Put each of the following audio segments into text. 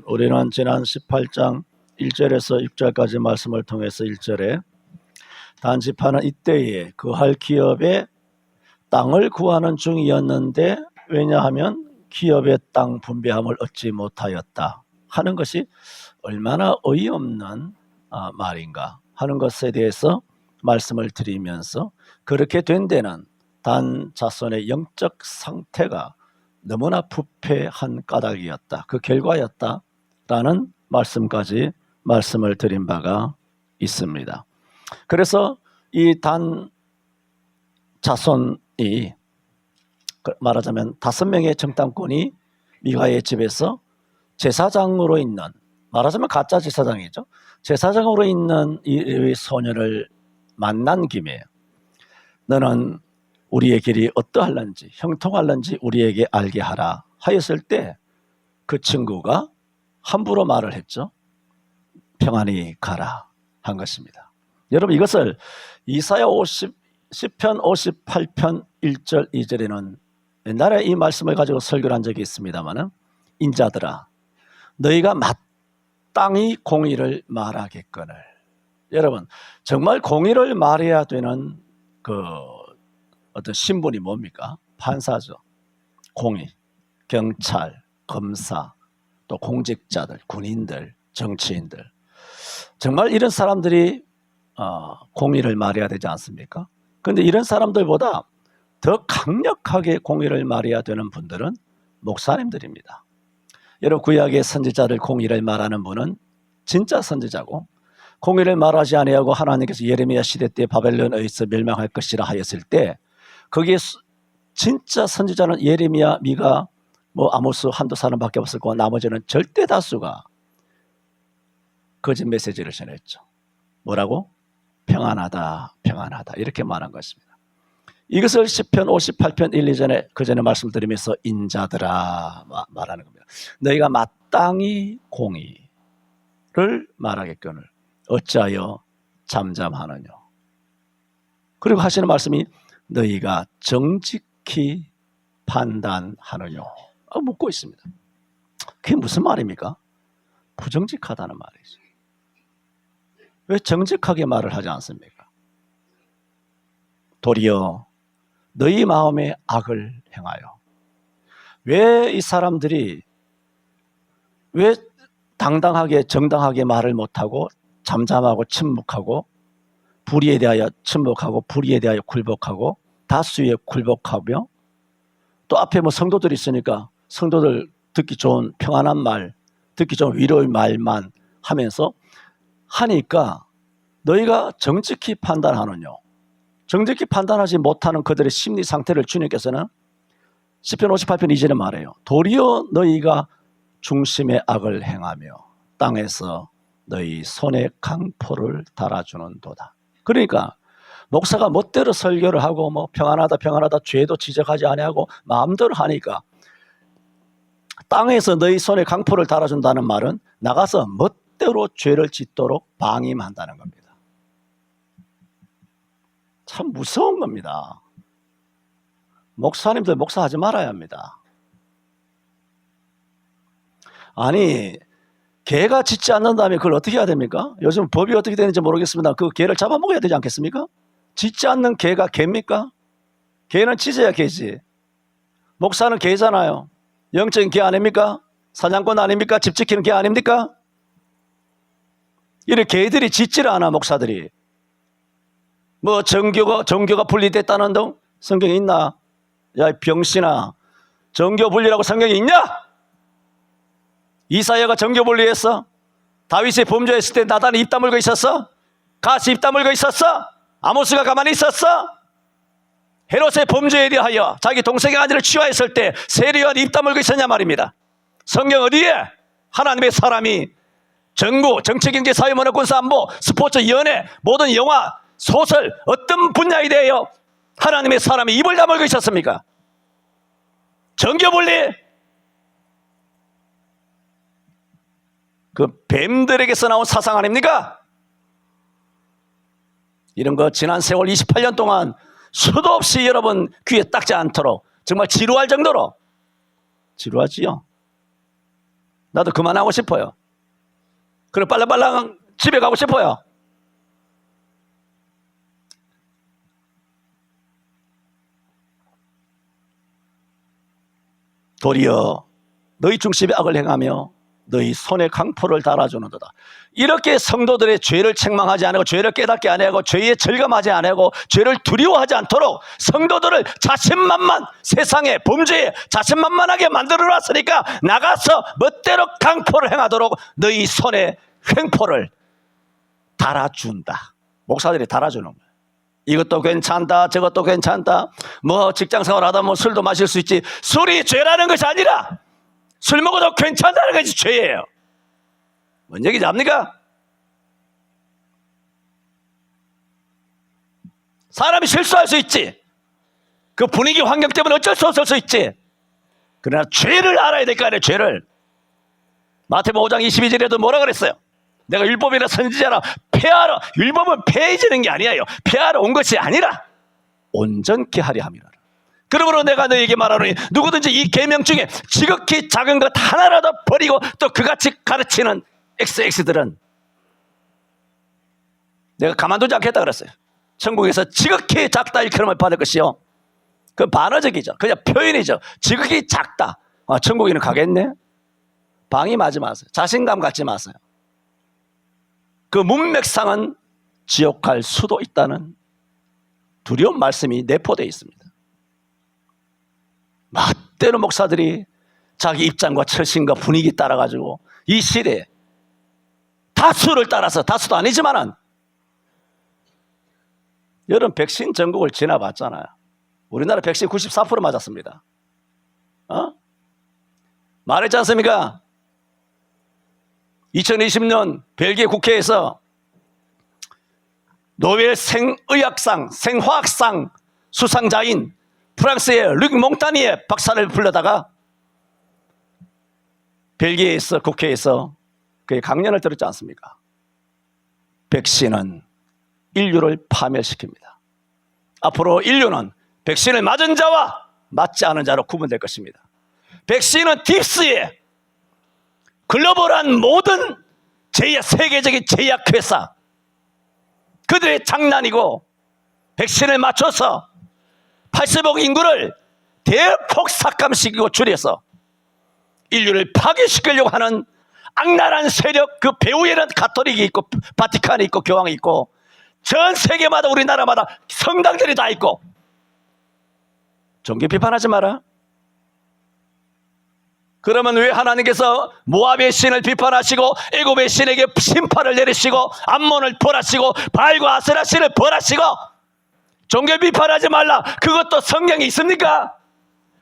우리는 지난 18장 1절에서 6절까지 말씀을 통해서 1절에 단지파는 이때에 그할 기업의 땅을 구하는 중이었는데 왜냐하면 기업의 땅 분배함을 얻지 못하였다 하는 것이 얼마나 어이없는 말인가 하는 것에 대해서 말씀을 드리면서 그렇게 된 데는 단 자손의 영적 상태가 너무나 부패한 까닭이었다. 그 결과였다라는 말씀까지 말씀을 드린 바가 있습니다. 그래서 이 단 자손이 말하자면 5명의 정탐꾼이 미가의 집에서 제사장으로 있는, 말하자면 가짜 제사장이죠. 제사장으로 있는 이 소년을 만난 김에 너는 우리의 길이 어떠할런지 형통할런지 우리에게 알게 하라 하였을 때 그 친구가 함부로 말을 했죠. 평안히 가라 한 것입니다. 여러분 이것을 이사야 10편 58편 1절 2절에는 옛날에 이 말씀을 가지고 설교를 한 적이 있습니다만 인자들아 너희가 마땅히 공의를 말하겠거늘. 여러분 정말 공의를 말해야 되는 그 어떤 신분이 뭡니까? 판사죠. 공의, 경찰, 검사, 또 공직자들, 군인들, 정치인들. 정말 이런 사람들이 공의를 말해야 되지 않습니까? 그런데 이런 사람들보다 더 강력하게 공의를 말해야 되는 분들은 목사님들입니다. 여러분 구약의 선지자들 공의를 말하는 분은 진짜 선지자고 공의를 말하지 아니하고 하나님께서 예레미야 시대 때 바벨론에서 멸망할 것이라 하였을 때 거기에 진짜 선지자는 예레미야, 미가, 아모스 한두 사람밖에 없을 거고 나머지는 절대 다수가 거짓 메시지를 전했죠. 뭐라고? 평안하다, 평안하다 이렇게 말한 것입니다. 이것을 10편 58편 1, 2절에 그 전에 말씀드리면서 인자들아 말하는 겁니다. 너희가 마땅히 공의를 말하겠거늘 어찌하여 잠잠하느냐. 그리고 하시는 말씀이 너희가 정직히 판단하느냐 묻고 있습니다. 그게 무슨 말입니까? 부정직하다는 말이죠. 왜 정직하게 말을 하지 않습니까? 도리어 너희 마음에 악을 행하여. 왜 이 사람들이 왜 당당하게 정당하게 말을 못하고 잠잠하고 침묵하고 불의에 대하여 침묵하고 불의에 대하여 굴복하고 다수에 굴복하며 또 앞에 성도들이 있으니까 성도들 듣기 좋은 평안한 말, 듣기 좋은 위로의 말만 하면서 하니까 너희가 정직히 판단하느냐. 정직히 판단하지 못하는 그들의 심리 상태를 주님께서는 10편 58편 2절에 말해요. 도리어 너희가 중심의 악을 행하며 땅에서 너희 손에 강포를 달아주는 도다. 그러니까 목사가 멋대로 설교를 하고 평안하다 평안하다 죄도 지적하지 아니하고 마음대로 하니까 땅에서 너희 손에 강포를 달아준다는 말은 나가서 멋대로 죄를 짓도록 방임한다는 겁니다. 참 무서운 겁니다. 목사님들 목사하지 말아야 합니다. 아니 개가 짖지 않는다면 그걸 어떻게 해야 됩니까? 요즘 법이 어떻게 되는지 모르겠습니다. 그 개를 잡아먹어야 되지 않겠습니까? 짖지 않는 개가 개입니까? 개는 짖어야 개지. 목사는 개잖아요. 영적인 개 아닙니까? 사냥꾼 아닙니까? 집 지키는 개 아닙니까? 이렇게 개들이 짖지를 않아. 목사들이 정교가 분리됐다는 등 성경에 있나? 야 병신아, 정교 분리라고 성경에 있냐? 이사야가 정교 분리했어? 다윗이 범죄했을 때 나단이 입 다물고 있었어? 갓이 입 다물고 있었어? 아모스가 가만히 있었어? 헤롯의 범죄에 대하여 자기 동생의 아내를 취하했을 때 세리가 입 다물고 있었냐 말입니다. 성경 어디에? 하나님의 사람이 정부, 정치경제, 사회, 문화, 군사, 안보, 스포츠, 연예, 모든 영화, 소설 어떤 분야에 대하여 하나님의 사람이 입을 다물고 있었습니까? 정교 분리. 그 뱀들에게서 나온 사상 아닙니까? 이런 거 지난 세월 28년 동안 수도 없이 여러분 귀에 닦지 않도록 정말 지루할 정도로 지루하지요. 나도 그만하고 싶어요. 그리고 빨랑빨랑 집에 가고 싶어요. 도리어 너희 중심에 악을 행하며 너희 손에 강포를 달아주는도다. 이렇게 성도들의 죄를 책망하지 않고 죄를 깨닫게 안 하고 죄에 절감하지 않고 죄를 두려워하지 않도록 성도들을 자신만만 세상에 범죄에 자신만만하게 만들어놨으니까 나가서 멋대로 강포를 행하도록 너희 손에 횡포를 달아준다. 목사들이 달아주는 거예요. 이것도 괜찮다 저것도 괜찮다. 뭐 직장생활하다 뭐 술도 마실 수 있지. 술이 죄라는 것이 아니라 술 먹어도 괜찮다는 것이 죄예요. 뭔 얘기인지 압니까? 사람이 실수할 수 있지. 그 분위기 환경 때문에 어쩔 수 없을 수 있지. 그러나 죄를 알아야 될 거 아니에요. 죄를. 마태복음 5장 22절에도 뭐라 그랬어요? 내가 율법이나 선지자라 폐하러, 율법은 폐해지는 게 아니에요. 폐하러 온 것이 아니라 온전케 하려 함이라. 그러므로 내가 너에게 말하노니 누구든지 이 계명 중에 지극히 작은 것 하나라도 버리고 또 그같이 가르치는 XX들은 내가 가만두지 않겠다 그랬어요. 천국에서 지극히 작다 일컬음을 받을 것이요. 그 반어적이죠. 그냥 표현이죠. 지극히 작다. 천국에는 가겠네? 방임하지 마세요. 자신감 갖지 마세요. 그 문맥상은 지옥 갈 수도 있다는 두려운 말씀이 내포되어 있습니다. 멋대로 목사들이 자기 입장과 처신과 분위기 따라가지고 이 시대에 다수를 따라서, 다수도 아니지만은 여러분 백신 전국을 지나봤잖아요. 우리나라 백신 94% 맞았습니다. 말했지 않습니까? 2020년 벨기에 국회에서 노벨 생의학상, 생화학상 수상자인 프랑스의 르 몽타니에 박사를 불러다가 벨기에에서 국회에서 그의 강연을 들었지 않습니까? 백신은 인류를 파멸시킵니다. 앞으로 인류는 백신을 맞은 자와 맞지 않은 자로 구분될 것입니다. 백신은 딥스의 글로벌한 모든 세계적인 제약회사 그들의 장난이고 백신을 맞춰서 80억 인구를 대폭 삭감시키고 줄여서 인류를 파괴시키려고 하는 악랄한 세력 그 배후에는 가톨릭이 있고 바티칸이 있고 교황이 있고 전 세계마다 우리나라마다 성당들이 다 있고 종교 비판하지 마라. 그러면 왜 하나님께서 모압의 신을 비판하시고 애굽의 신에게 심판을 내리시고 암몬을 벌하시고 바알과 아세라 신을 벌하시고 종교 비판하지 말라. 그것도 성경에 있습니까?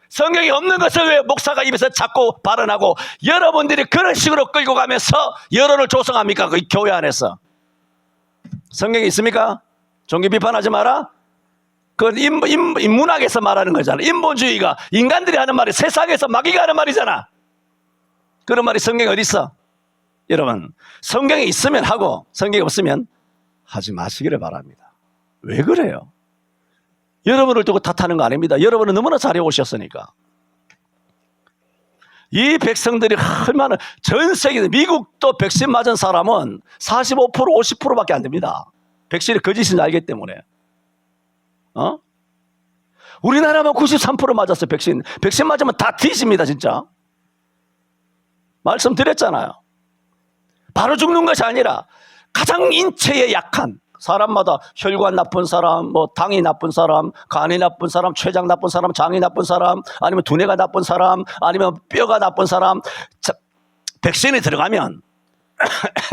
성경이 없는 것을 왜 목사가 입에서 자꾸 발언하고 여러분들이 그런 식으로 끌고 가면서 여론을 조성합니까? 그 교회 안에서. 성경에 있습니까? 종교 비판하지 마라. 그건 인문학에서 말하는 거잖아. 인본주의가 인간들이 하는 말이 세상에서 마귀가 하는 말이잖아. 그런 말이 성경에 어디 있어? 여러분 성경에 있으면 하고 성경에 없으면 하지 마시기를 바랍니다. 왜 그래요? 여러분을 두고 탓하는 거 아닙니다. 여러분은 너무나 잘해오셨으니까. 이 백성들이 얼마나 전 세계 미국도 백신 맞은 사람은 45% 50%밖에 안 됩니다. 백신이 거짓인지 알기 때문에. 우리나라만 93% 맞았어요. 백신 맞으면 다 뒤집니다 진짜. 말씀드렸잖아요. 바로 죽는 것이 아니라 가장 인체에 약한 사람마다 혈관 나쁜 사람, 뭐 당이 나쁜 사람, 간이 나쁜 사람, 췌장 나쁜 사람, 장이 나쁜 사람, 아니면 두뇌가 나쁜 사람, 아니면 뼈가 나쁜 사람. 백신이 들어가면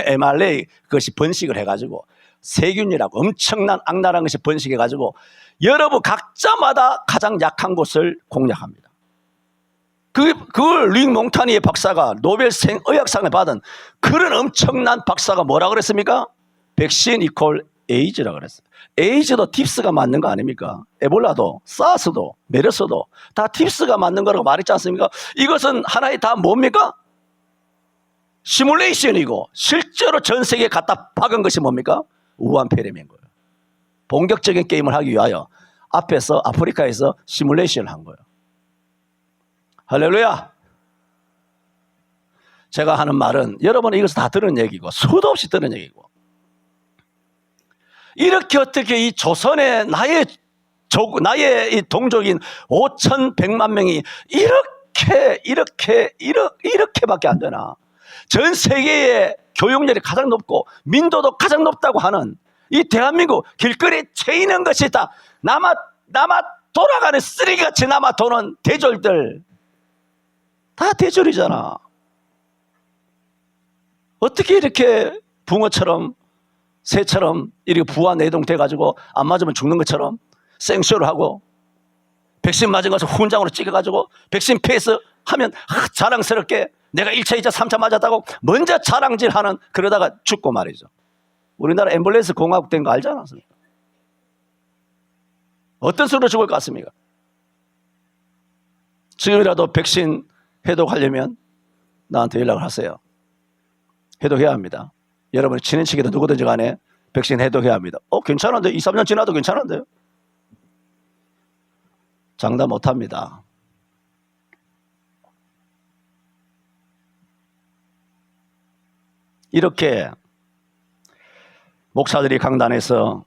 mRNA 그것이 번식을 해가지고 세균이라고 엄청난 악랄한 것이 번식해가지고 여러분 각자마다 가장 약한 곳을 공략합니다. 그걸 릭 몽타니의 박사가 노벨 생의학상을 받은 그런 엄청난 박사가 뭐라 그랬습니까? 백신 이퀄 에이즈라고 그랬어요. 에이즈도 딥스가 맞는 거 아닙니까? 에볼라도, 사스도, 메르스도 다 딥스가 맞는 거라고 말했지 않습니까? 이것은 하나의 다 뭡니까? 시뮬레이션이고 실제로 전 세계에 갖다 박은 것이 뭡니까? 우한 폐렴인 거예요. 본격적인 게임을 하기 위하여 앞에서 아프리카에서 시뮬레이션을 한 거예요. 할렐루야. 제가 하는 말은 여러분은 이것을 다 들은 얘기고 수도 없이 들은 얘기고, 이렇게 어떻게 이 조선의 나의 이 동족인 5,100만 명이 이렇게밖에 안 되나? 전 세계의 교육열이 가장 높고 민도도 가장 높다고 하는 이 대한민국 길거리에 채이는 것이 다 남아 돌아가는 쓰레기같이 남아 도는 대졸들, 다 대졸이잖아. 어떻게 이렇게 붕어처럼 새처럼 이렇게 부화내동 돼가지고 안 맞으면 죽는 것처럼 생쇼를 하고, 백신 맞은 것을 훈장으로 찍어가지고 백신 페이스 하면 자랑스럽게 내가 1차, 2차, 3차 맞았다고 먼저 자랑질하는, 그러다가 죽고 말이죠. 우리나라 앰뷸런스 공화국 된 거 알지 않았습니까? 어떤 수로 죽을 것 같습니까? 지금이라도 백신 해독하려면 나한테 연락을 하세요. 해독해야 합니다. 여러분이 친인척이든 누구든지 간에 백신 해독해야 합니다. 괜찮은데? 2, 3년 지나도 괜찮은데요? 장담 못합니다. 이렇게 목사들이 강단에서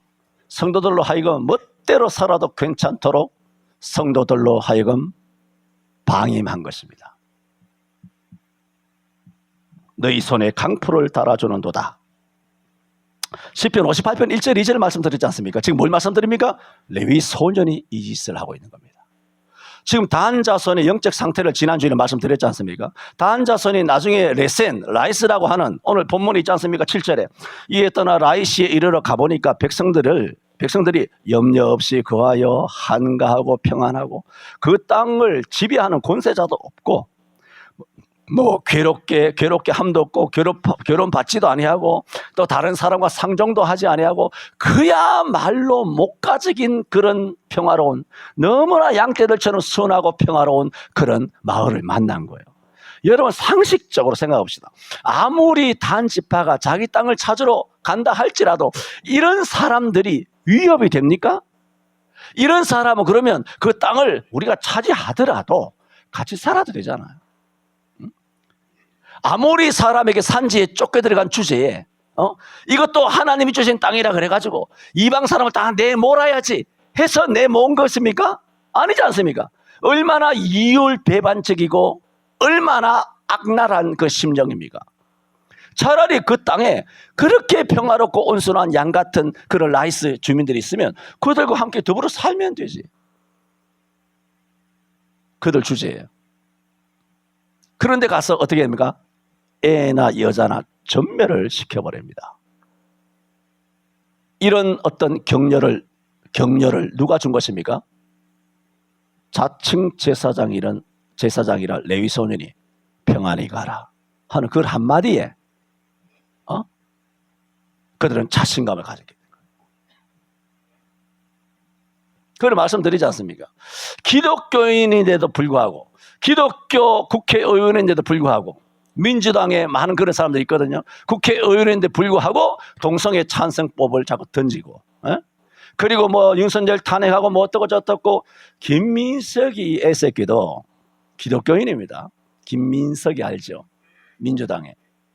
성도들로 하여금 멋대로 살아도 괜찮도록 성도들로 하여금 방임한 것입니다. 너희 손에 강포를 달아주는도다. 시편 58편 1절 2절 말씀드렸지 않습니까? 지금 뭘 말씀드립니까? 레위 소년이 이 짓을 하고 있는 겁니다. 지금 다한 자손의 영적 상태를 지난주에 말씀드렸지 않습니까? 다한 자손이 나중에 라이스라고 하는, 오늘 본문이 있지 않습니까? 7절에 이에 떠나 라이시에 이르러 가보니까 백성들이 염려 없이 거하여 한가하고 평안하고 그 땅을 지배하는 권세자도 없고 괴롭게 함도 없고 결혼 받지도 아니하고 또 다른 사람과 상종도 하지 아니하고 그야말로 목가적인 그런 평화로운, 너무나 양떼들처럼 순하고 평화로운 그런 마을을 만난 거예요. 여러분 상식적으로 생각해 봅시다. 아무리 단 지파가 자기 땅을 찾으러 간다 할지라도 이런 사람들이 위협이 됩니까? 이런 사람은 그러면 그 땅을 우리가 차지하더라도 같이 살아도 되잖아요. 아모리 사람에게 산지에 쫓겨 들어간 주제에 이것도 하나님이 주신 땅이라 그래가지고 이방 사람을 다 내몰아야지 해서 내모은 것입니까? 아니지 않습니까? 얼마나 이율배반적이고 얼마나 악랄한 그 심정입니까? 차라리 그 땅에 그렇게 평화롭고 온순한 양 같은 그런 라이스 주민들이 있으면 그들과 함께 더불어 살면 되지. 그들 주제예요. 그런데 가서 어떻게 됩니까? 애나 여자나 전멸을 시켜버립니다. 이런 어떤 격려를 누가 준 것입니까? 자칭 제사장이라 레위 소년이 평안히 가라 하는 그 한마디에 그들은 자신감을 가졌게 된 거예요. 그걸 말씀드리지 않습니까? 기독교인인데도 불구하고, 기독교 국회의원인데도 불구하고, 민주당에 많은 그런 사람들이 있거든요. 국회의원인데 불구하고 동성애 찬성법을 자꾸 던지고, 그리고 윤석열 탄핵하고 어떻고 저떻고. 김민석이 애새끼도 기독교인입니다. 김민석이 알죠? 민주당에.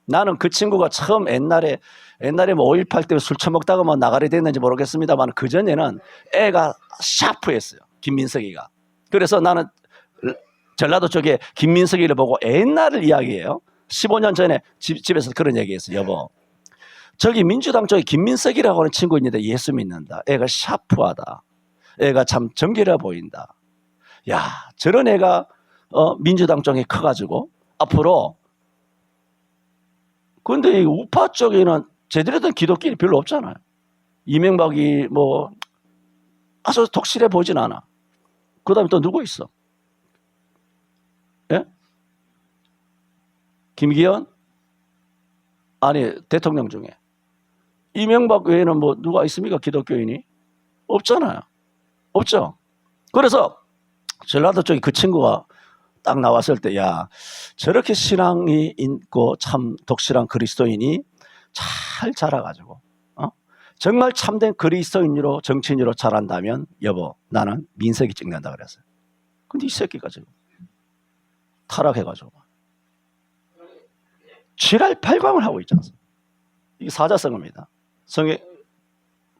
나는 그 친구가 처음 옛날에 5.18 때 술 처먹다가 나가리 됐는지 모르겠습니다만 그전에는 애가 샤프했어요. 김민석이가. 그래서 나는 전라도 쪽에 김민석이를 보고 옛날을 이야기해요. 15년 전에 집에서 그런 얘기했어요. 여보, 저기 민주당 쪽에 김민석이라고 하는 친구 있는데 예수 믿는다. 애가 샤프하다. 애가 참 정결해 보인다. 야, 저런 애가 민주당 쪽에 커가지고 앞으로. 그런데 이 우파 쪽에는 제대로 된 기독교인이 별로 없잖아요. 이명박이 아주 독실해 보진 않아. 그 다음에 또 누구 있어? 예? 김기현? 아니, 대통령 중에. 이명박 외에는 누가 있습니까? 기독교인이? 없잖아요. 없죠. 그래서 전라도 쪽에 그 친구가 딱 나왔을 때, 야, 저렇게 신앙이 있고 참 독실한 그리스도인이 잘 자라가지고 정말 참된 그리스도인으로 정치인으로 자란다면 여보, 나는 민석이 찍는다 그랬어요. 근데 이 새끼가 지금 타락해가지고 지랄 발광을 하고 있지 않습니까? 이게 사자성어입니다. 성의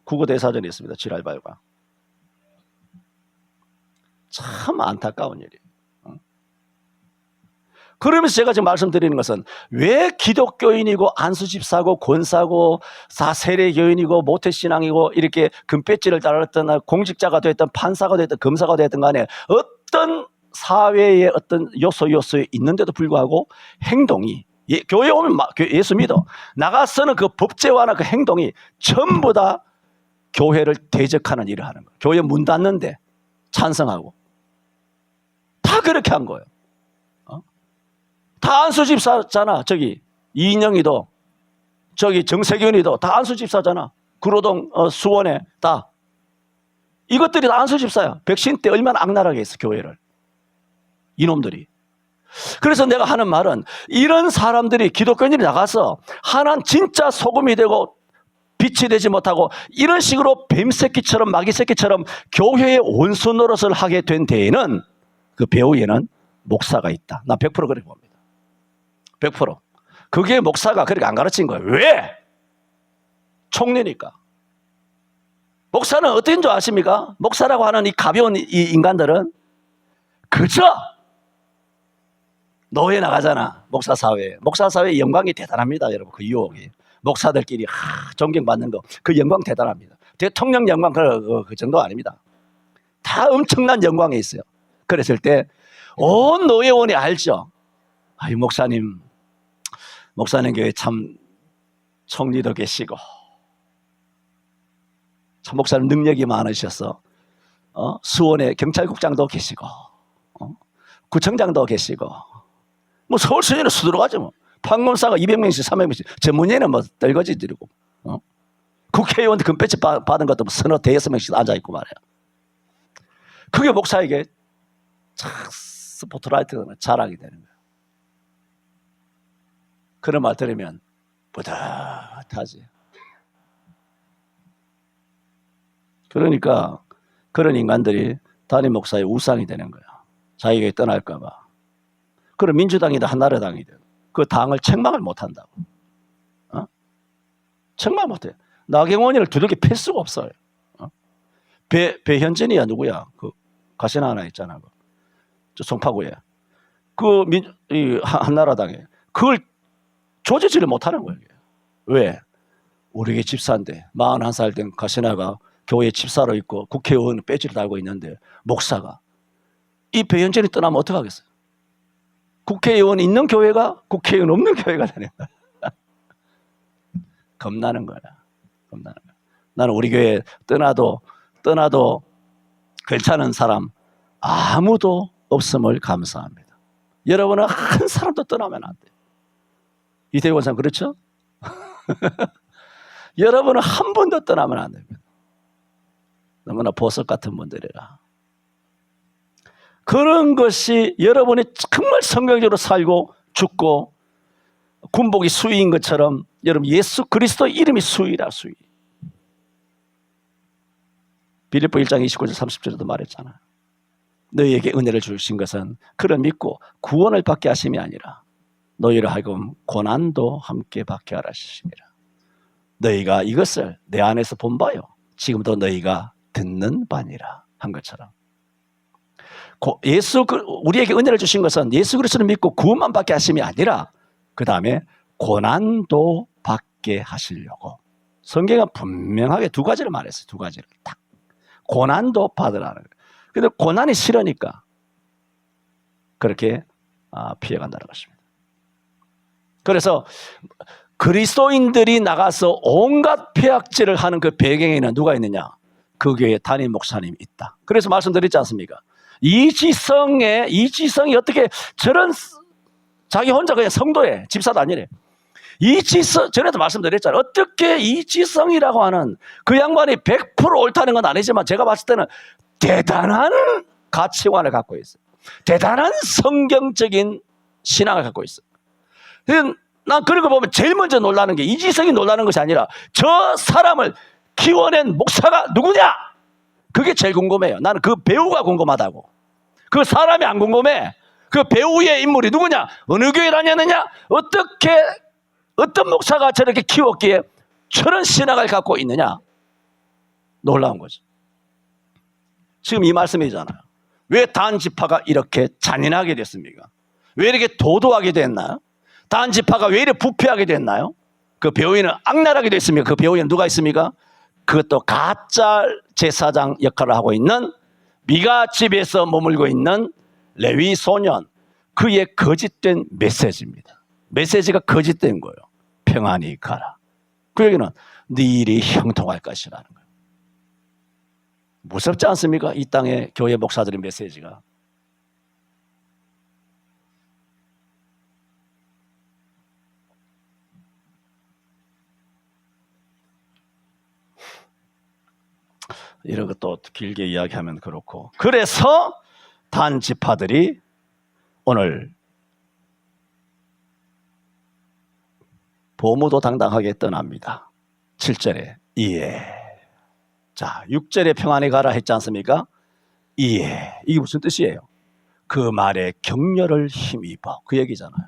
국어대사전에 있습니다. 지랄 발광. 참 안타까운 일이에요. 그러면서 제가 지금 말씀드리는 것은 왜 기독교인이고 안수집사고 권사고 세례교인이고 모태신앙이고 이렇게 금배지를 달았던 공직자가 됐든 판사가 됐든 검사가 됐든 간에 어떤 사회의 어떤 요소에 있는데도 불구하고 행동이 교회 오면 예수 믿어 나가서는 그 법제화나 그 행동이 전부 다 교회를 대적하는 일을 하는 거예요. 교회 문 닫는데 찬성하고 다 그렇게 한 거예요. 다 안수집사잖아. 저기 이인영이도 저기 정세균이도 다 안수집사잖아. 구로동 수원에 다 이것들이 다 안수집사야. 백신 때 얼마나 악랄하게 했어 교회를. 이놈들이. 그래서 내가 하는 말은 이런 사람들이 기독교인들이 나가서 하나는 진짜 소금이 되고 빛이 되지 못하고 이런 식으로 뱀새끼처럼 마귀새끼처럼 교회의 원수 노릇을 하게 된 데에는 그 배후에는 목사가 있다. 나 100% 그렇게 봅니다. 100%. 그게 목사가 그렇게 안 가르친 거예요. 왜? 총리니까. 목사는 어떤 줄 아십니까? 목사라고 하는 이 가벼운 이 인간들은 그저 노예 나가잖아. 목사사회에. 목사사회의 영광이 대단합니다. 여러분. 그 유혹이. 목사들끼리 존경받는 거. 그 영광 대단합니다. 대통령 영광 그 정도 아닙니다. 다 엄청난 영광에 있어요. 그랬을 때 온 노예원이 알죠. 아유 목사님 교회 참 총리도 계시고 참 목사님 능력이 많으셔서 수원에 경찰국장도 계시고 구청장도 계시고 뭐 서울시내는 수두룩하죠. 뭐 판검사가 200명씩 300명씩 전문의는 뭐 떨거지들이고 국회의원 금배지 받은 것도 뭐 서너 대여섯 명씩 앉아있고 말이야. 그게 목사에게 참 스포트라이트가 자랑이 되는 거예요. 그런 말 들으면 뿌듯하지. 그러니까 그런 인간들이 담임 목사의 우상이 되는 거야. 자기가 떠날까 봐. 그럼 민주당이든 한나라당이든 그 당을 책망을 못한다고. 책망 못해. 나경원이를 두들겨 팰 수가 없어요. 배현진이야 누구야? 그 가시나 하나 있잖아. 저 송파구에. 이 한나라당에. 그걸 조지지를 못하는 거예요. 왜? 우리 집사인데 41살 된 가시나가 교회 집사로 있고 국회의원 배지를 달고 있는데 목사가 이 배현진이 떠나면 어떡하겠어요? 국회의원 있는 교회가 국회의원 없는 교회가 되는 거야. 겁나는 거야. 겁나는 거야. 나는 우리 교회 떠나도 괜찮은 사람 아무도 없음을 감사합니다. 여러분은 한 사람도 떠나면 안 돼요. 이태원 사람 그렇죠? 여러분은 한 번도 떠나면 안 됩니다. 너무나 보석 같은 분들이라. 그런 것이 여러분이 정말 성경적으로 살고 죽고 군복이 수위인 것처럼 여러분 예수 그리스도 이름이 수위라 수위. 빌립보 1장 29절 30절에도 말했잖아. 너희에게 은혜를 주신 것은 그를 믿고 구원을 받게 하심이 아니라 너희를 하여금 고난도 함께 받게 하라 하심이라. 너희가 이것을 내 안에서 본 바요 지금도 너희가 듣는 바니라 한 것처럼 우리에게 은혜를 주신 것은 예수 그리스도를 믿고 구원만 받게 하심이 아니라 그 다음에 고난도 받게 하시려고. 성경은 분명하게 두 가지를 말했어요. 두 가지를 딱. 고난도 받으라는 거예요. 근데 고난이 싫으니까 그렇게 피해간다는 것입니다. 그래서 그리스도인들이 나가서 온갖 폐악질을 하는 그 배경에는 누가 있느냐? 그 교회 담임 목사님이 있다. 그래서 말씀드렸지 않습니까? 이지성이 어떻게 저런 자기 혼자 그냥 성도에 집사도 아니래. 전에도 말씀드렸잖아요. 어떻게 이지성이라고 하는 그 양반이 100% 옳다는 건 아니지만 제가 봤을 때는 대단한 가치관을 갖고 있어요. 대단한 성경적인 신앙을 갖고 있어요. 난 그런 거 보면 제일 먼저 놀라는 게 이지성이 놀라는 것이 아니라 저 사람을 키워낸 목사가 누구냐? 그게 제일 궁금해요. 나는 그 배우가 궁금하다고. 그 사람이 안 궁금해. 그 배우의 인물이 누구냐? 어느 교회 다녔느냐? 어떻게 어떤 목사가 저렇게 키웠기에 저런 신학을 갖고 있느냐? 놀라운 거죠. 지금 이 말씀이잖아요. 왜 단지파가 이렇게 잔인하게 됐습니까? 왜 이렇게 도도하게 됐나요? 단지파가 왜 이렇게 부패하게 됐나요? 그 배후에는 악랄하게 됐습니까? 그 배후에는 누가 있습니까? 그것도 가짜 제사장 역할을 하고 있는 미가 집에서 머물고 있는 레위 소년, 그의 거짓된 메시지입니다. 메시지가 거짓된 거예요. 평안히 가라. 그 얘기는 네 일이 형통할 것이라는 거예요. 무섭지 않습니까? 이 땅의 교회 목사들의 메시지가. 이런 것도 길게 이야기하면 그렇고, 그래서 단지파들이 오늘 보무도 당당하게 떠납니다. 7절에 이에. 자, 6절에 평안히 가라 했지 않습니까? 이에. 이게 무슨 뜻이에요? 그 말에 격려를 힘입어. 그 얘기잖아요.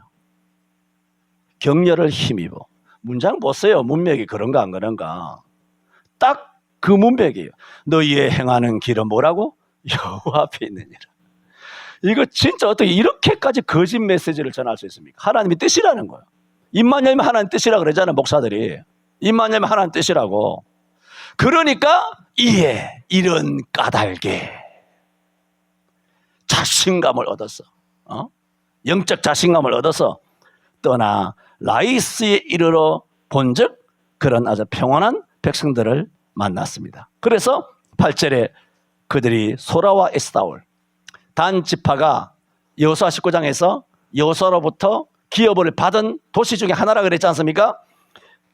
격려를 힘입어. 문장 보세요. 문맥이 그런가 안 그런가. 딱 그 문맥이에요. 너희의 행하는 길은 뭐라고? 여호와 앞에 있느니라. 이거 진짜 어떻게 이렇게까지 거짓 메시지를 전할 수 있습니까? 하나님의 뜻이라는 거예요. 입만 열면 하나님 뜻이라고 그러잖아요, 목사들이. 입만 열면 하나님 뜻이라고. 그러니까 이에 이런 까닭에 자신감을 얻어서, 영적 자신감을 얻어서 떠나 라이스에 이르러 본즉 그런 아주 평안한 백성들을 만났습니다. 그래서 8절에 그들이 소라와 에스다올, 단 지파가 여호수아 19장에서 여호수아로부터 기업을 받은 도시 중에 하나라 그랬지 않습니까?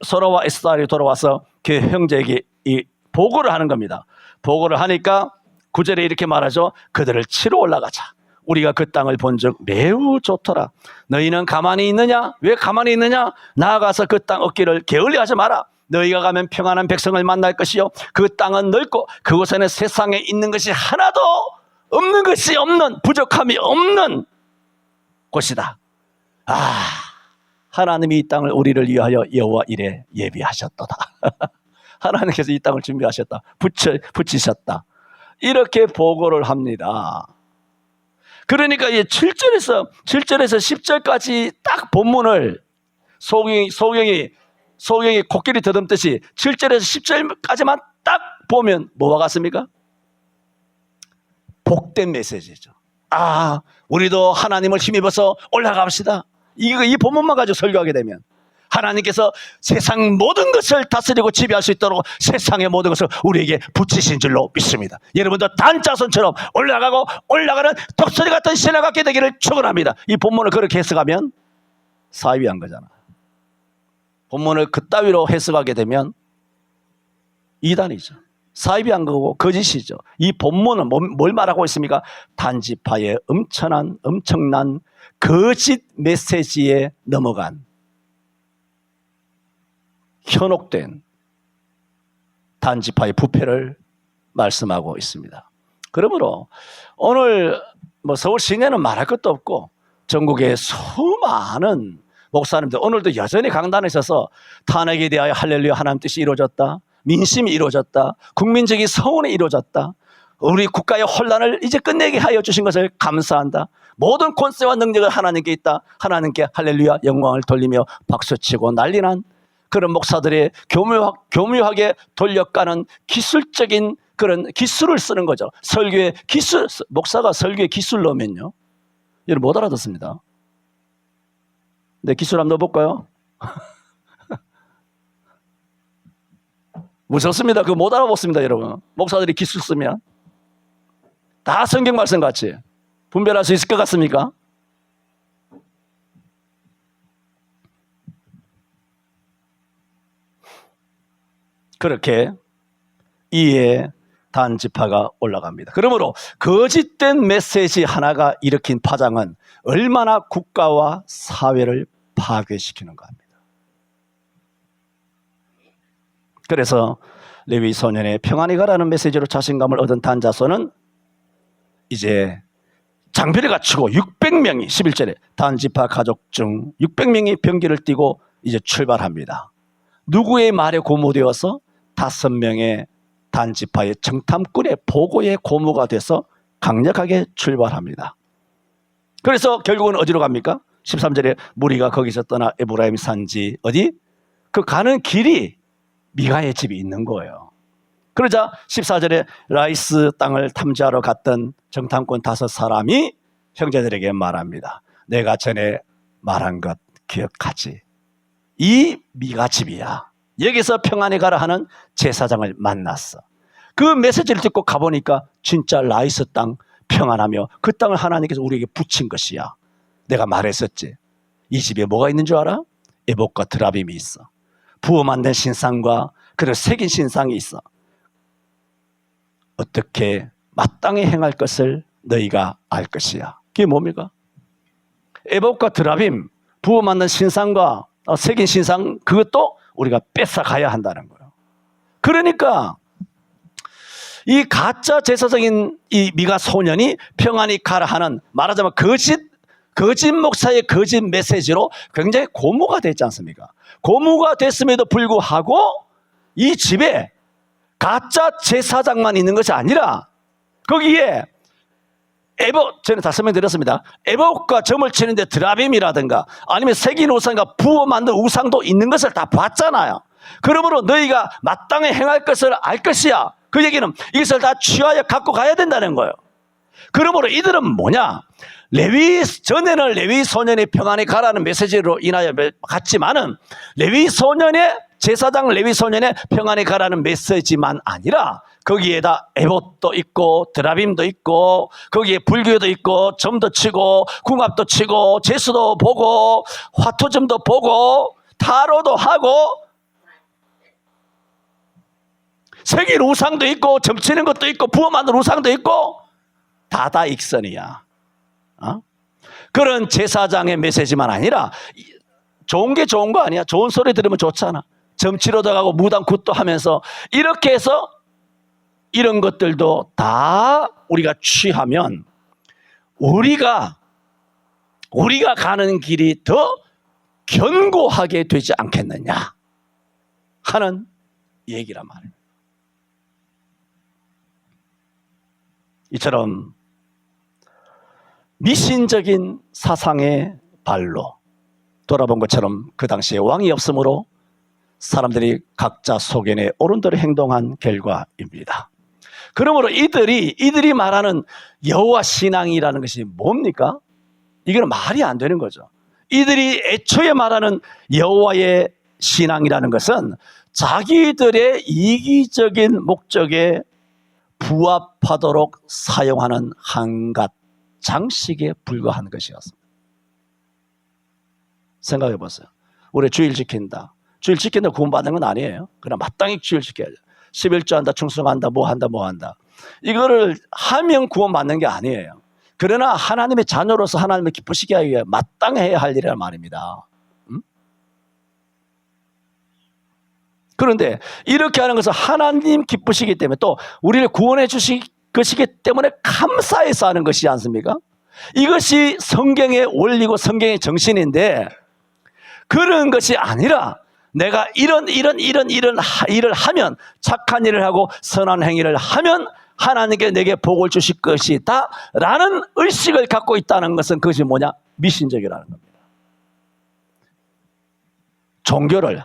소라와 에스다올이 돌아와서 그 형제에게 이 보고를 하는 겁니다. 보고를 하니까 9절에 이렇게 말하죠. 그들을 치러 올라가자. 우리가 그 땅을 본즉 매우 좋더라. 너희는 가만히 있느냐? 왜 가만히 있느냐? 나아가서 그 땅 얻기를 게을리하지 마라. 너희가 가면 평안한 백성을 만날 것이요 그 땅은 넓고 그곳에는 세상에 있는 것이 하나도 없는 것이 없는, 부족함이 없는 곳이다. 하나님이 이 땅을 우리를 위하여 여호와 이래 예비하셨도다. 하나님께서 이 땅을 준비하셨다. 붙이셨다. 이렇게 보고를 합니다. 그러니까 7절에서 10절까지 딱 본문을 소경이 코끼리 더듬듯이 7절에서 10절까지만 딱 보면 뭐와 같습니까? 복된 메시지죠. 우리도 하나님을 힘입어서 올라갑시다. 이 본문만 가지고 설교하게 되면 하나님께서 세상 모든 것을 다스리고 지배할 수 있도록 세상의 모든 것을 우리에게 붙이신 줄로 믿습니다. 여러분도 단자손처럼 올라가고 올라가는 독수리 같은 신을 갖게 되기를 축원합니다. 이 본문을 그렇게 해석하면 사위한 거잖아. 본문을 그따위로 해석하게 되면 이단이죠. 사이비한 거고 거짓이죠. 이 본문은 뭘 말하고 있습니까? 단지파의 엄청난 거짓 메시지에 넘어간 현혹된 단지파의 부패를 말씀하고 있습니다. 그러므로 오늘 서울 시내는 말할 것도 없고 전국의 수많은 목사님들 오늘도 여전히 강단에 서서 탄핵에 대하여 할렐루야 하나님 뜻이 이루어졌다. 민심이 이루어졌다. 국민적인 서운이 이루어졌다. 우리 국가의 혼란을 이제 끝내게 하여 주신 것을 감사한다. 모든 권세와 능력을 하나님께 있다. 하나님께 할렐루야 영광을 돌리며 박수치고 난리난 그런 목사들의 교묘하게 돌려가는 기술적인 그런 기술을 쓰는 거죠. 설교의 기술, 목사가 설교의 기술 넣으면요. 여러분 못 알아듣습니다. 네, 기술 한번 넣어볼까요? 무섭습니다. 그거 못 알아보습니다, 여러분. 목사들이 기술 쓰면. 다 성경 말씀 같이 분별할 수 있을 것 같습니까? 그렇게 이에 단지파가 올라갑니다. 그러므로 거짓된 메시지 하나가 일으킨 파장은 얼마나 국가와 사회를 파괴시키는가 합니다. 그래서 레위 소년의 평안히 가라는 메시지로 자신감을 얻은 단자손은 이제 장비를 갖추고 600명이 11절에 단지파 가족 중 600명이 병기를 띠고 이제 출발합니다. 누구의 말에 고무되어서 5명의 단지파의 정탐꾼의 보고에 고무가 돼서 강력하게 출발합니다. 그래서 결국은 어디로 갑니까? 13절에 무리가 거기서 떠나 에브라임 산지 어디? 그 가는 길이 미가의 집이 있는 거예요. 그러자 14절에 라이스 땅을 탐지하러 갔던 정탐꾼 5사람이 형제들에게 말합니다. 내가 전에 말한 것 기억하지? 이 미가 집이야. 여기서 평안히 가라 하는 제사장을 만났어. 그 메시지를 듣고 가보니까 진짜 라이스 땅 평안하며 그 땅을 하나님께서 우리에게 붙인 것이야. 내가 말했었지. 이 집에 뭐가 있는 줄 알아? 에봇과 드라빔이 있어. 부어 만든 신상과 그리고 새긴 신상이 있어. 어떻게 마땅히 행할 것을 너희가 알 것이야. 그게 뭡니까? 에봇과 드라빔, 부어 만든 신상과 새긴 신상, 그것도 우리가 뺏어가야 한다는 거예요. 그러니까 이 가짜 제사장인 이 미가 소년이 평안히 가라 하는, 말하자면 거짓 목사의 거짓 메시지로 굉장히 고무가 됐지 않습니까? 고무가 됐음에도 불구하고 이 집에 가짜 제사장만 있는 것이 아니라 거기에 에봇, 저는 다 설명드렸습니다. 에봇과 점을 치는데 드라빔이라든가 아니면 새긴 우상과 부어 만든 우상도 있는 것을 다 봤잖아요. 그러므로 너희가 마땅히 행할 것을 알 것이야. 그 얘기는 이것을 다 취하여 갖고 가야 된다는 거예요. 그러므로 이들은 뭐냐? 전에는 레위 소년이 평안히 가라는 메시지로 인하여 갔지만은 레위 소년의 제사장 레위 소년의 평안히 가라는 메시지만 아니라 거기에다 에봇도 있고 드라빔도 있고 거기에 불교도 있고 점도 치고 궁합도 치고 제수도 보고 화투점도 보고 타로도 하고 새긴 우상도 있고 점치는 것도 있고 부어 만든 우상도 있고 다다익선이야. 그런 제사장의 메시지만 아니라 좋은 게 좋은 거 아니야. 좋은 소리 들으면 좋잖아. 점치러도 가고 무당 굿도 하면서 이렇게 해서 이런 것들도 다 우리가 취하면 우리가 가는 길이 더 견고하게 되지 않겠느냐 하는 얘기란 말이에요. 이처럼 미신적인 사상의 발로 돌아본 것처럼 그 당시에 왕이 없으므로 사람들이 각자 소견에 옳은 대로 행동한 결과입니다. 그러므로 이들이 말하는 여호와 신앙이라는 것이 뭡니까? 이거는 말이 안 되는 거죠. 이들이 애초에 말하는 여호와의 신앙이라는 것은 자기들의 이기적인 목적에 부합하도록 사용하는 한갓 장식에 불과한 것이었습니다. 생각해 보세요. 우리 주일 지킨다. 주일 지킨다 구원받는 건 아니에요. 그냥 마땅히 주일 지켜야죠. 11조한다, 충성한다, 뭐 한다. 이거를 하면 구원받는 게 아니에요. 그러나 하나님의 자녀로서 하나님을 기쁘시게 하기 위해 마땅히 해야 할 일이란 말입니다. 그런데 이렇게 하는 것은 하나님 기쁘시기 때문에 또 우리를 구원해 주실 것이기 때문에 감사해서 하는 것이지 않습니까? 이것이 성경의 원리고 성경의 정신인데 그런 것이 아니라 내가 이런 일을 하면 착한 일을 하고 선한 행위를 하면 하나님께 내게 복을 주실 것이다 라는 의식을 갖고 있다는 것은 그것이 뭐냐? 미신적이라는 겁니다. 종교를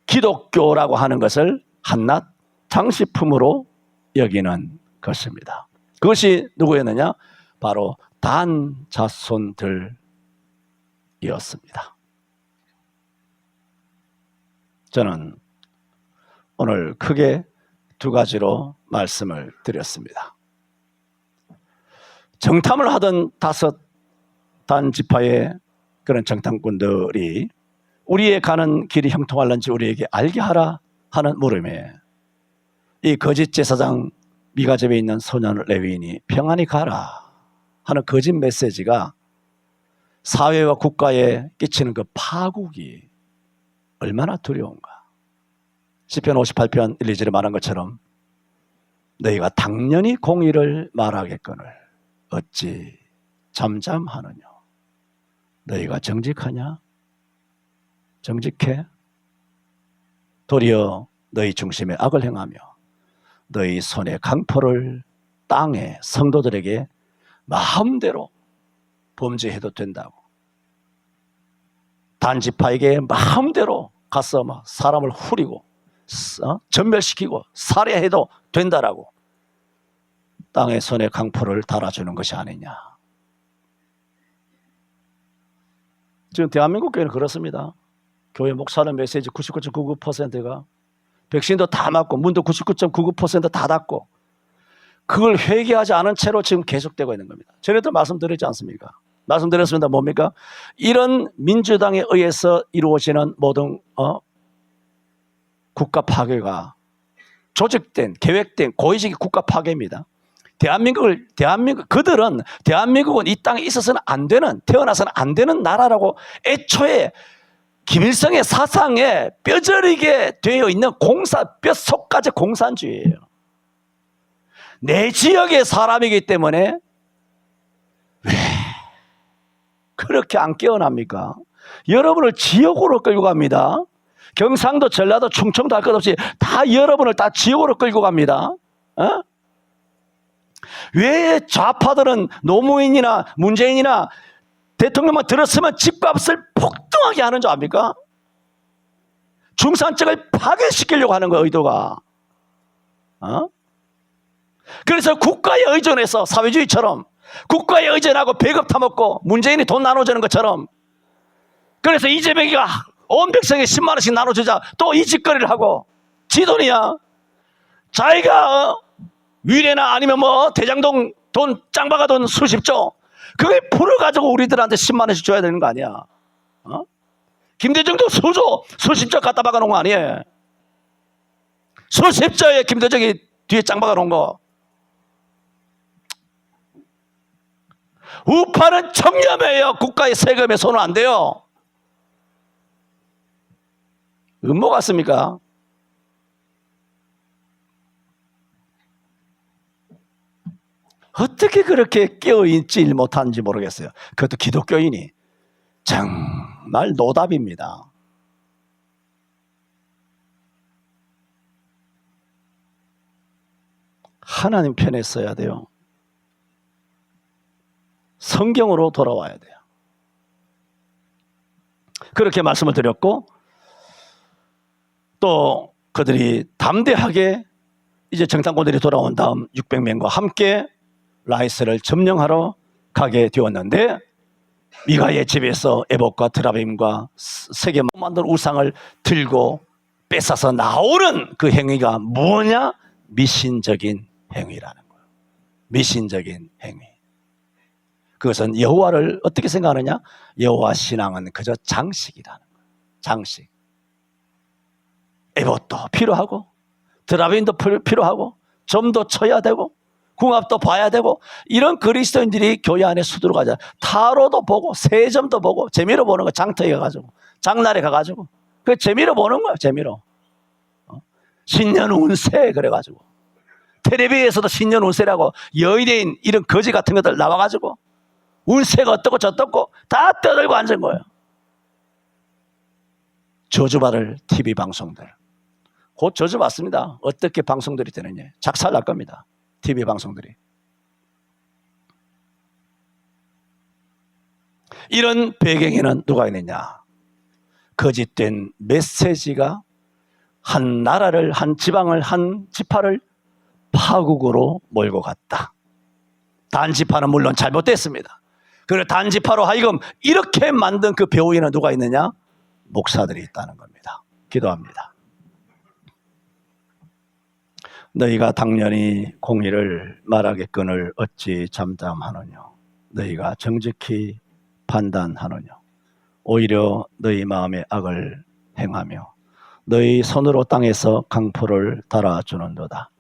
기독교라고 하는 것을 한낱 장식품으로 여기는 것입니다. 그것이 누구였느냐? 바로 단 자손들이었습니다. 저는 오늘 크게 두 가지로 말씀을 드렸습니다. 정탐을 하던 5단 지파의 그런 정탐꾼들이 우리의 가는 길이 형통할는지 우리에게 알게 하라 하는 물음에 이 거짓 제사장 미가 집에 있는 소년 레위인이 평안히 가라 하는 거짓 메시지가 사회와 국가에 끼치는 그 파국이 얼마나 두려운가. 시편 58편 1, 2절에 말한 것처럼 너희가 당연히 공의를 말하겠거늘 어찌 잠잠하느냐. 너희가 정직하냐? 정직해? 도리어 너희 중심에 악을 행하며 너희 손에 강포를 땅에 성도들에게 마음대로 범죄해도 된다고. 단지파에게 마음대로 가서 막 사람을 후리고 전멸시키고 살해해도 된다라고. 땅의 손에 강포를 달아주는 것이 아니냐. 지금 대한민국 교회는 그렇습니다. 교회 목사는 메시지 99.99%가 백신도 다 맞고 문도 99.99%다 닫고 그걸 회개하지 않은 채로 지금 계속되고 있는 겁니다. 전에도 말씀드렸지 않습니까? 말씀드렸습니다. 뭡니까? 이런 민주당에 의해서 이루어지는 모든 국가 파괴가 조직된, 계획된 고의적인 국가 파괴입니다. 그들은 대한민국은 이 땅에 있어서는 안 되는, 태어나서는 안 되는 나라라고 애초에 김일성의 사상에 뼈저리게 되어 있는 뼛속까지 공산주의예요. 내 지역의 사람이기 때문에 왜 그렇게 안 깨어납니까? 여러분을 지역으로 끌고 갑니다. 경상도, 전라도, 충청도 할 것 없이 다 여러분을 다 지역으로 끌고 갑니다. 왜 좌파들은 노무현이나 문재인이나 대통령만 들었으면 집값을 폭등하게 하는 줄 압니까? 중산층을 파괴시키려고 하는 거예요, 의도가. 그래서 국가에 의존해서 사회주의처럼 국가에 의존하고 배급 타먹고 문재인이 돈 나눠주는 것처럼, 그래서 이재명이가 온 백성에 10만 원씩 나눠주자 또 이 짓거리를 하고, 지 돈이야. 자기가 위례나 아니면 뭐 대장동 돈 짱박아 돈 수십조, 그게 풀어가지고 우리들한테 10만 원씩 줘야 되는 거 아니야. 김대중도 수십조 갖다 박아 놓은 거 아니에요. 수십조에 김대중이 뒤에 짱박아 놓은 거. 우파는 청렴해요. 국가의 세금에 손은 안 돼요. 음모 같습니까? 어떻게 그렇게 깨어있지 못하는지 모르겠어요. 그것도 기독교인이. 정말 노답입니다. 하나님 편에 서야 돼요. 성경으로 돌아와야 돼요. 그렇게 말씀을 드렸고, 또 그들이 담대하게 이제 정탐꾼들이 돌아온 다음 600명과 함께 라이스를 점령하러 가게 되었는데, 미가의 집에서 에봇과 드라빔과 세계 만든 우상을 들고 뺏어서 나오는 그 행위가 뭐냐? 미신적인 행위라는 거예요. 미신적인 행위. 그것은 여호와를 어떻게 생각하느냐? 여호와 신앙은 그저 장식이라는 거예요. 장식. 에봇도 필요하고 드라빔도 필요하고 점도 쳐야 되고 궁합도 봐야 되고, 이런 그리스도인들이 교회 안에 수두룩하자. 타로도 보고 세점도 보고 재미로 보는 거. 장터에 가가지고 장날에 가가지고 그 재미로 보는 거야. 재미로. 신년 운세 그래가지고 텔레비에서도 신년 운세라고 여의대인 이런 거지 같은 것들 나와가지고 운세가 어떻고 저떻고 다 떠들고 앉은 거예요. 저주받을 TV 방송들. 곧 저주받습니다. 어떻게 방송들이 되느냐. 작살날 겁니다. TV 방송들이. 이런 배경에는 누가 있느냐. 거짓된 메시지가 한 나라를, 한 지방을, 한 지파를 파국으로 몰고 갔다. 단지파는 물론 잘못됐습니다. 그리고 단지파로 하여금 이렇게 만든 그 배후에는 누가 있느냐? 목사들이 있다는 겁니다. 기도합니다. 너희가 당연히 공의를 말하겠거늘 어찌 잠잠하느냐. 너희가 정직히 판단하느냐. 오히려 너희 마음에 악을 행하며 너희 손으로 땅에서 강포를 달아주는도다.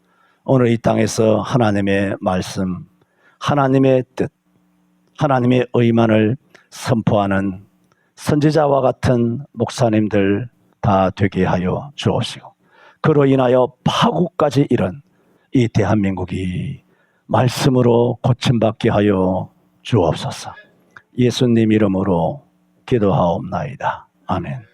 오늘 이 땅에서 하나님의 말씀, 하나님의 뜻, 하나님의 의만을 선포하는 선지자와 같은 목사님들 다 되게 하여 주옵시고, 그로 인하여 파국까지 이른 이 대한민국이 말씀으로 고침받게 하여 주옵소서. 예수님 이름으로 기도하옵나이다. 아멘.